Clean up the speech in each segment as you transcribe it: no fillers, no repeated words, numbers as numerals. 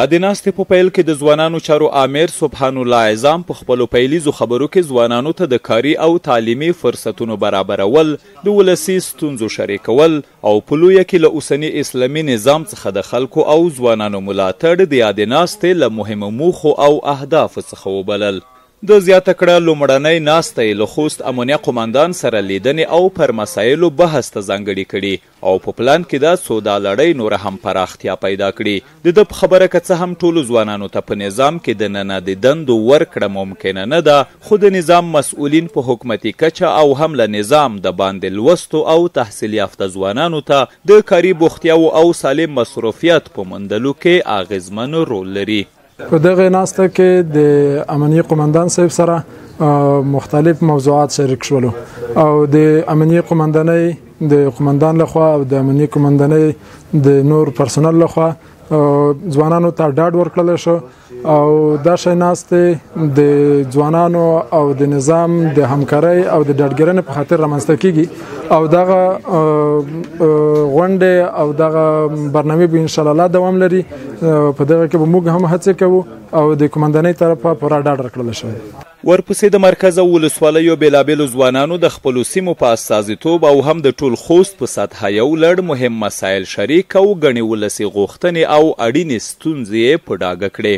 د ناستې په پیل کې د ځوانانو چارو امیر سبحان الله اعظم په خپلو پیلیزو خبرو کې ځوانانو ته د کاري او تعلیمي فرصتونو برابرول، د ولسي ستونزو شریکول او په لویه کې له اوسني اسلامي نظام څخه د خلکو او ځوانانو ملاتړ د یادې ناستې له مهمو موخو او اهدافو څخه وبلل. د زیاته کړه لومړنۍ ناسته یې له خوست امنیه قماندان سره لیدنې او پر مسایلو بحث ته ځانګړي کړي او په پلان کې دا څو دا لړۍ نوره هم پراختیا پیدا کړي. د ده په خبره که څه هم ټولو ځوانانو ته په نظام کې دننه د دندو ورکړه ممکنه نه ده، خو د نظام مسؤلین په حکومتي کچه او هم له نظام د باندې لوستو او تحصیل یافته ځوانانو ته د کاري بوختیاو او سالم مصروفیت په موندلو کې اغیزمن رول لري. په دغه ناسته کې د امنیه قماندان صاحب سره مختلف موضوعات شریک شولو او د امنیه قماندانۍ د قماندان لخوا او د امنیه قماندانۍ د نور پرسونل لخوا ځوانانو ته ډاډ ورکړل شو او دا شی ناستې د ځوانانو او د نظام د همکارۍ او د ډاډګرنې په خاطر رامنځته کیږي او دغه غونډې او دغه برنامې به انشاءالله دوام لري. په دغه کې به موږ هم هڅې کوو او د قماندانۍ طرفه پوره ډاډ ورکړل شوی. ورپسې د مرکز او ولسوالیو بېلابېلو ځوانانو د خپلو سیمو په استازیتوب او هم د ټول خوست په سطحه یو لړ مهم مسایل شریک او ګڼې ولسي غوښتنې او اړینې ستونزې یې په ډاګه کړې.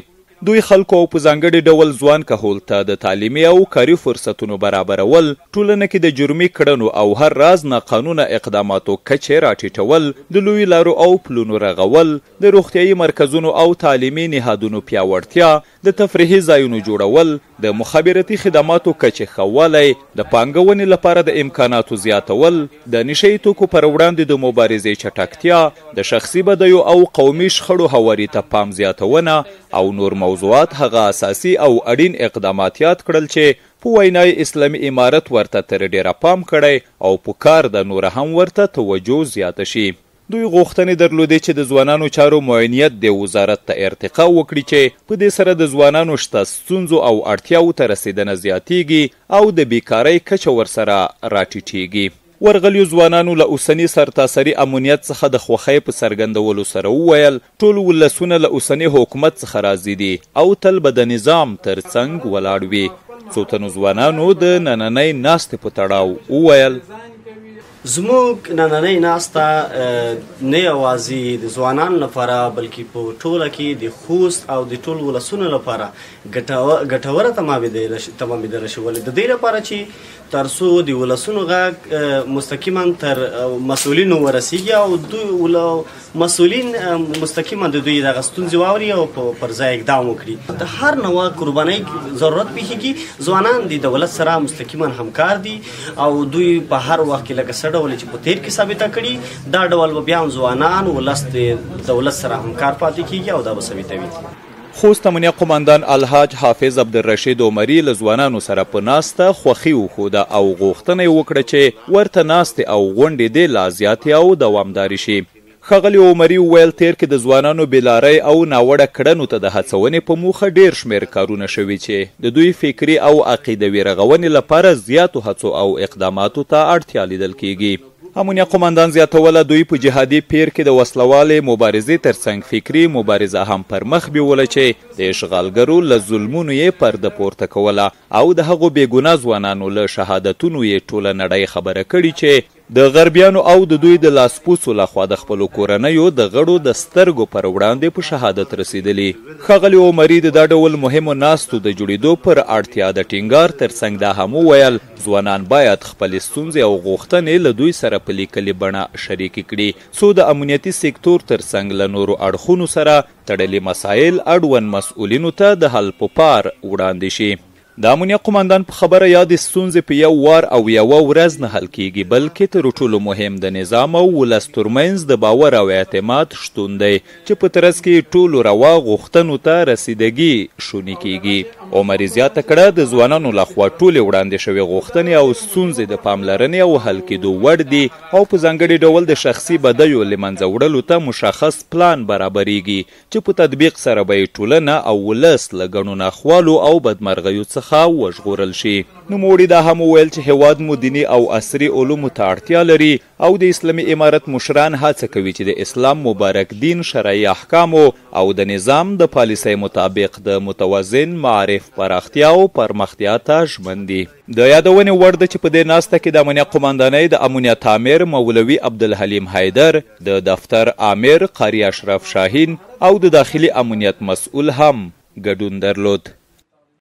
دوی خلکو او په ځانګړي ډول ځوان کهول ته د تعلیمي او کاري فرصتونو برابرول، ټولنه کې د جرمي کړنو او هر راز ناقانونه اقداماتو کچې راټیټول، د لوی لارو او پلونو رغول، د روغتیایي مرکزونو او تعلیمي نهادونو پیاوړتیا، د تفریحي ځایونو جوړول، د مخابراتي خدماتو کچې ښه والی، د پانګونې لپاره د امکاناتو زیاتول، د نشهیي توکو پر وړاندې د مبارزې چټکتیا، د شخصي بدیو او قومي شخړو هواري ته پام زیاتونه او نور موضوعات هغه اساسي او اړین اقدامات یاد کړل چې په وینای اسلامي امارت ورته تر ډیره پام کړی او په کار د نوره هم ورته توجه زیاته شي. دوی غوښتنې درلودې چې د ځوانانو چارو معاونیت د وزارت ته ارتقا وکړي چې په دې سره د ځوانانو شته ستونزو او اړتیاو ته رسیدنه زیاتیږي او د بیکارۍ کچه ورسره راټیټیږي. ورغلیو ځوانانو له اوسني سرتاسري امنیت څخه د خوښۍ په څرګندولو سره وویل ټول ولسونه له اوسني حکومت څخه راضي دي او تل به د نظام تر څنګ ولاړ وي. څو تنو ځوانانو د نننۍ ناستې په تړاو وویل زموږ نننۍ ناسته نه یوازې د ځوانانو لپاره بلکې په ټوله کې د خوست او د ټول ولسونو لپاره ګټوره تمامېدله شولې، د دې لپاره چې تر څو د ولسونو غږ مستقیما تر مسؤلینو ورسیږي او دوی مسؤلین مستقیما د دوی دغه ستونزې واوري او پر ځای اقدام وکړي. د هر نوع قربانۍ ضرورت پیښیږي. ځوانان د دولت سره مستقیما همکار دي او دوی په هر وخت کې لکه ډول چې په تیر کې ثابته کړي دا ډول به بیا هم ځوانان ولس د دولت سره همکار پاتې کیږي او دا به ثابتوي. خوست امنیه قماندان الحاج حافظ عبدالرشید عمري له ځوانانو سره په ناسته خوښي وښوده او غوښتنه یې وکړه چې ورته ناستې او غونډې دې لا زیاتې او دوامدارې شي. ښاغلي عمري وویل تیر کې د ځوانانو بېلارۍ او ناوړه کړنو ته د هڅونې په موخه ډیر شمېر کارونه شوي چې د دوی فکري او عقیدوي رغونې لپاره زیاتو هڅو او اقداماتو ته اړتیا لیدل کیږي. امنیه قماندان زیاتوله دوی په جهادي پیر کې د وسلوالې مبارزې ترڅنګ فکري مبارزه هم پر مخ بیوله چې د اشغالګرو له ظلمونو یې پرده پورته کوله او د هغو بېګناه ځوانانو له شهادتونو یې ټوله نړۍ خبره کړي چې د غربیانو او د دوی د لاسپوڅو لخوا د خپلو کورنیو د غړو د سترګو پر وړاندې په شهادت رسیدلي. ښاغلي عمري د دا ډول مهمو ناستو د جوړېدو پر اړتیا د ټینګار ترڅنګ دا هم وویل ځوانان باید خپلې ستونزې او غوښتنې له دوی سره په لیکلي بڼه شریکې کړي څو د امنیتي سکتور ترڅنګ له نورو اړخونو سره تړلي مسایل اړوند مسؤلینو ته د حل په پار وړاندې شي. د امنیه قماندان په خبره یادې ستونزې په یو وار او یوه ورځ نه حل کیږي بلکې تر ټولو مهم د نظام او ولس ترمنځ د باور او اعتماد شتون دی چې په ترڅ کې ټولو روا غوښتنو ته رسیدګي شونې کیږي. عمري زیاته کړه د ځوانانو لخوا ټولې وړاندې شوې غوښتنې او ستونزې د پاملرنې او حل کېدو وړ دي او په ځانګړي ډول د شخصي بدیو له منځه وړلو ته مشخص پلان برابریږي چې په تطبیق سره به یې ټولنه او ولس له ګڼو ناخوالو او بدمرغیو څخه وژغورل شي. نوموړي دا هم وویل چې هیواد مو دیني او عصري علومو ته اړتیا لري او د اسلامي امارت مشران هڅه کوي چې د اسلام مبارک دین شرعي احکامو او د نظام د پالیسۍ مطابق د متوازن معارف پراختیا او پرمختیا ته ژمن دي. د یادونې وړ ده چې په دې ناسته کې د امنیه قمندانۍ د امنیت امیر مولوي عبدالحلیم حیدر، د دفتر امیر قاری اشرف شاهین او د داخلي امنیت مسؤل هم ګډون درلود.